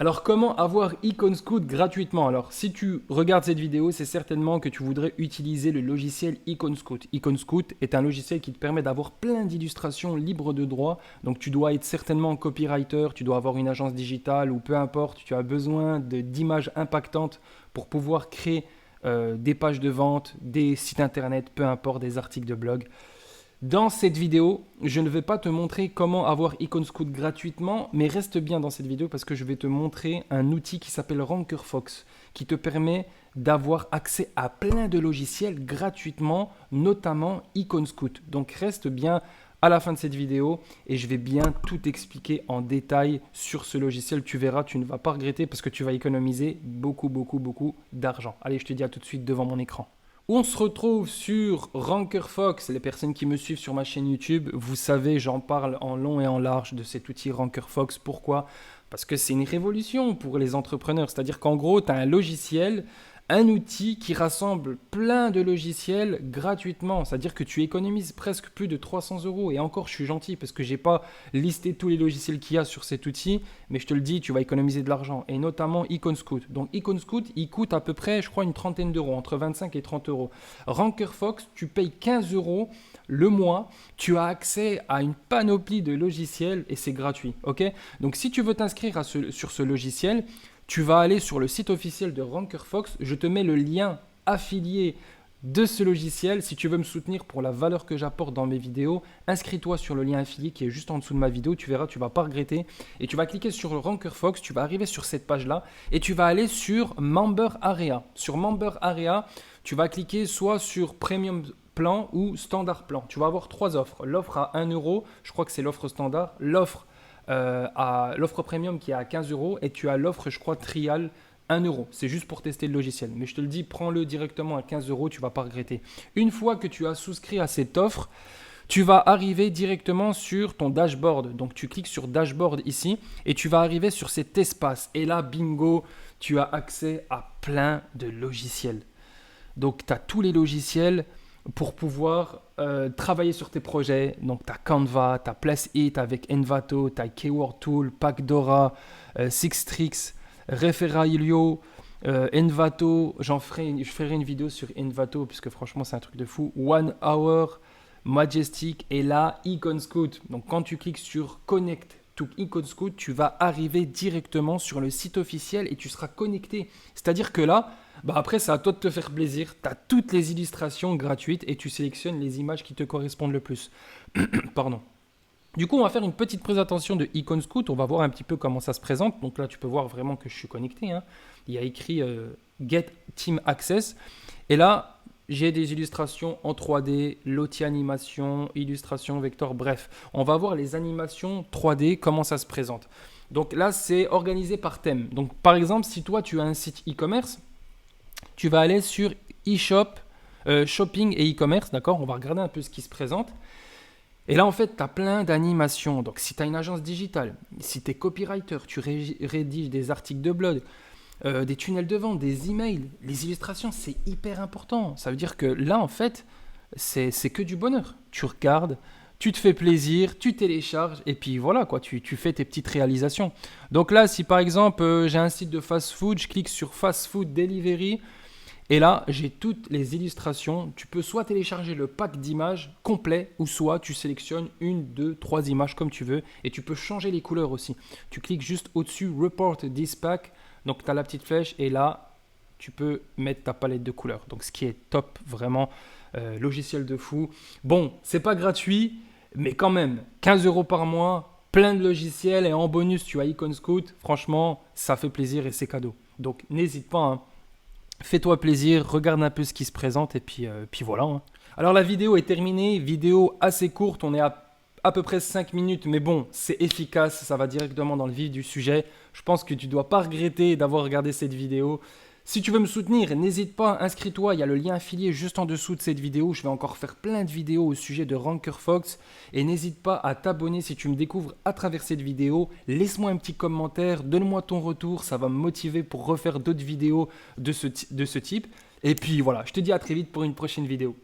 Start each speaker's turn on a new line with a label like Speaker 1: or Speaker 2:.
Speaker 1: Alors, comment avoir Iconscoot gratuitement? Alors, si tu regardes cette vidéo, c'est certainement que tu voudrais utiliser le logiciel Iconscoot. Iconscoot est un logiciel qui te permet d'avoir plein d'illustrations libres de droit. Donc, tu dois être certainement copywriter, tu dois avoir une agence digitale ou peu importe, tu as besoin d'images impactantes pour pouvoir créer des pages de vente, des sites internet, peu importe, des articles de blog. Dans cette vidéo, je ne vais pas te montrer comment avoir Iconscoot gratuitement, mais reste bien dans cette vidéo parce que je vais te montrer un outil qui s'appelle RankerFox, qui te permet d'avoir accès à plein de logiciels gratuitement, notamment Iconscoot. Donc reste bien à la fin de cette vidéo et je vais bien tout expliquer en détail sur ce logiciel. Tu verras, tu ne vas pas regretter parce que tu vas économiser beaucoup d'argent. Allez, je te dis à tout de suite devant mon écran. On se retrouve sur RankerFox. Les personnes qui me suivent sur ma chaîne YouTube, vous savez, j'en parle en long et en large de cet outil RankerFox. Pourquoi? Parce que c'est une révolution pour les entrepreneurs. C'est-à-dire qu'en gros, tu as un logiciel, un outil qui rassemble plein de logiciels gratuitement. C'est-à-dire que tu économises presque plus de 300 euros. Et encore, je suis gentil parce que je n'ai pas listé tous les logiciels qu'il y a sur cet outil. Mais je te le dis, tu vas économiser de l'argent. Et notamment Iconscoot. Donc Iconscoot, il coûte à peu près, je crois, une trentaine d'euros, entre 25 et 30 euros. RankerFox, tu payes 15 euros le mois. Tu as accès à une panoplie de logiciels et c'est gratuit. Ok? Donc si tu veux t'inscrire sur ce logiciel, tu vas aller sur le site officiel de RankerFox. Je te mets le lien affilié de ce logiciel. Si tu veux me soutenir pour la valeur que j'apporte dans mes vidéos, inscris-toi sur le lien affilié qui est juste en dessous de ma vidéo. Tu verras, tu ne vas pas regretter. Et tu vas cliquer sur le RankerFox. Tu vas arriver sur cette page-là et tu vas aller sur Member Area. Sur Member Area, tu vas cliquer soit sur Premium Plan ou Standard Plan. Tu vas avoir trois offres. L'offre à 1 euro, je crois que c'est l'offre standard. L'offre premium qui est à 15 euros et tu as l'offre, je crois, trial 1 euro. C'est juste pour tester le logiciel. Mais je te le dis, prends-le directement à 15 euros, tu ne vas pas regretter. Une fois que tu as souscrit à cette offre, tu vas arriver directement sur ton dashboard. Donc, tu cliques sur dashboard ici et tu vas arriver sur cet espace. Et là, bingo, tu as accès à plein de logiciels. Donc, tu as tous les logiciels pour pouvoir travailler sur tes projets. Donc, tu as Canva, tu as Placeit avec Envato, tu as Keyword Tool, Packdora, Sixtrix, Referrailio, Envato. Je ferai une vidéo sur Envato puisque franchement, c'est un truc de fou. One Hour, Majestic et là, Iconscoot. Donc, quand tu cliques sur Connect to Iconscoot, tu vas arriver directement sur le site officiel et tu seras connecté. C'est-à-dire que là, après, c'est à toi de te faire plaisir. Tu as toutes les illustrations gratuites et tu sélectionnes les images qui te correspondent le plus. Pardon. Du coup, on va faire une petite présentation de Iconscoot. On va voir un petit peu comment ça se présente. Donc là, tu peux voir vraiment que je suis connecté. Il y a écrit Get Team Access. Et là, j'ai des illustrations en 3D, Lottie animation, illustration vector. Bref, on va voir les animations 3D, comment ça se présente. Donc là, c'est organisé par thème. Donc par exemple, si toi, tu as un site e-commerce, tu vas aller sur eShop, Shopping et e-commerce, d'accord? On va regarder un peu ce qui se présente. Et là, en fait, tu as plein d'animations. Donc, si tu as une agence digitale, si tu es copywriter, tu rédiges des articles de blog, des tunnels de vente, des emails, les illustrations, c'est hyper important. Ça veut dire que là, en fait, c'est que du bonheur. Tu regardes, tu te fais plaisir, tu télécharges et puis voilà, quoi, tu fais tes petites réalisations. Donc là, si par exemple, j'ai un site de fast-food, je clique sur Fast Food Delivery. Et là, j'ai toutes les illustrations. Tu peux soit télécharger le pack d'images complet ou soit tu sélectionnes une, deux, trois images comme tu veux. Et tu peux changer les couleurs aussi. Tu cliques juste au-dessus Report this pack. Donc, tu as la petite flèche et là, tu peux mettre ta palette de couleurs. Donc, ce qui est top, vraiment, logiciel de fou. Bon, c'est pas gratuit, mais quand même, 15 euros par mois, plein de logiciels et en bonus, tu as Iconscoot. Franchement, ça fait plaisir et c'est cadeau. Donc, n'hésite pas, fais-toi plaisir, regarde un peu ce qui se présente et puis voilà. Alors la vidéo est terminée, vidéo assez courte, on est à peu près 5 minutes, mais bon, c'est efficace, ça va directement dans le vif du sujet. Je pense que tu ne dois pas regretter d'avoir regardé cette vidéo. Si tu veux me soutenir, n'hésite pas, inscris-toi, il y a le lien affilié juste en dessous de cette vidéo. Je vais encore faire plein de vidéos au sujet de RankerFox. Et n'hésite pas à t'abonner si tu me découvres à travers cette vidéo. Laisse-moi un petit commentaire, donne-moi ton retour, ça va me motiver pour refaire d'autres vidéos de ce type. Et puis voilà, je te dis à très vite pour une prochaine vidéo.